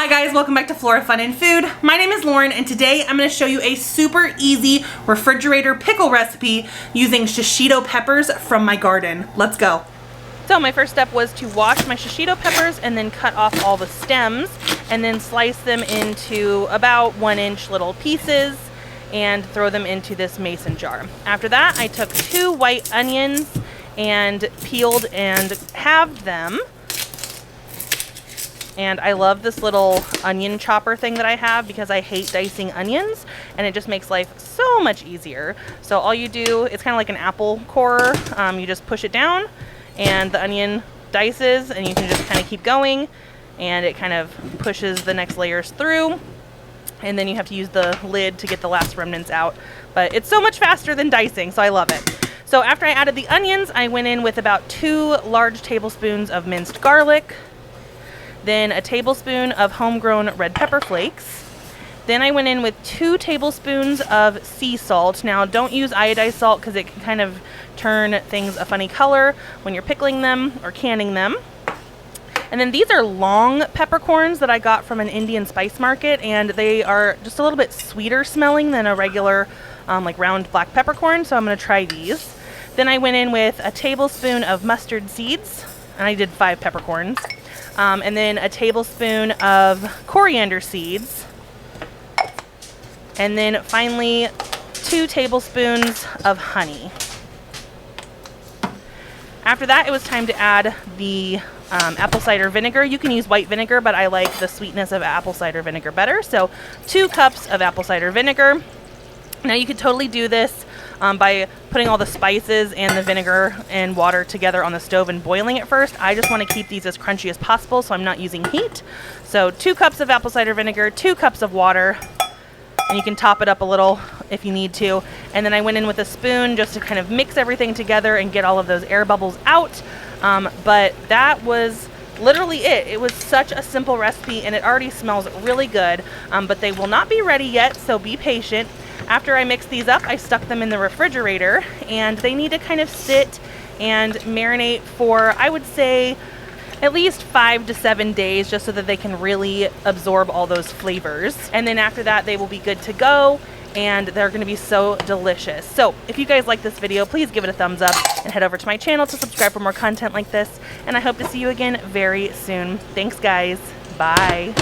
Hi guys, welcome back to Flora Fun and Food. My name is Lauren and today I'm going to show you a super easy refrigerator pickle recipe using shishito peppers from my garden. Let's go. So my first step was to wash my shishito peppers and then cut off all the stems and then slice them into about 1-inch little pieces and throw them into this mason jar. After that, I took 2 white onions and peeled and halved them. And I love this little onion chopper thing that I have because I hate dicing onions and it just makes life so much easier. So all you do, it's kind of like an apple corer. You just push it down and the onion dices and you can just kind of keep going and it kind of pushes the next layers through. And then you have to use the lid to get the last remnants out. But it's so much faster than dicing, so I love it. So after I added the onions, I went in with about 2 large tablespoons of minced garlic. Then a tablespoon of homegrown red pepper flakes. Then I went in with 2 tablespoons of sea salt. Now don't use iodized salt because it can kind of turn things a funny color when you're pickling them or canning them. And then these are long peppercorns that I got from an Indian spice market, and they are just a little bit sweeter smelling than a regular like round black peppercorn, so I'm going to try these. Then I went in with a tablespoon of mustard seeds, and I did 5 peppercorns. And then a tablespoon of coriander seeds. And then finally 2 tablespoons of honey. After that, it was time to add the apple cider vinegar. You can use white vinegar, but I like the sweetness of apple cider vinegar better. So 2 cups of apple cider vinegar. Now you could totally do this by putting all the spices and the vinegar and water together on the stove and boiling it first. I just want to keep these as crunchy as possible, so I'm not using heat. So 2 cups of apple cider vinegar, 2 cups of water, and you can top it up a little if you need to. And then I went in with a spoon just to kind of mix everything together and get all of those air bubbles out. But that was literally it. It was such a simple recipe and it already smells really good, but they will not be ready yet, so be patient. After I mixed these up, I stuck them in the refrigerator and they need to kind of sit and marinate for, I would say, at least 5 to 7 days just so that they can really absorb all those flavors. And then after that, they will be good to go and they're going to be so delicious. So if you guys like this video, please give it a thumbs up and head over to my channel to subscribe for more content like this. And I hope to see you again very soon. Thanks, guys. Bye.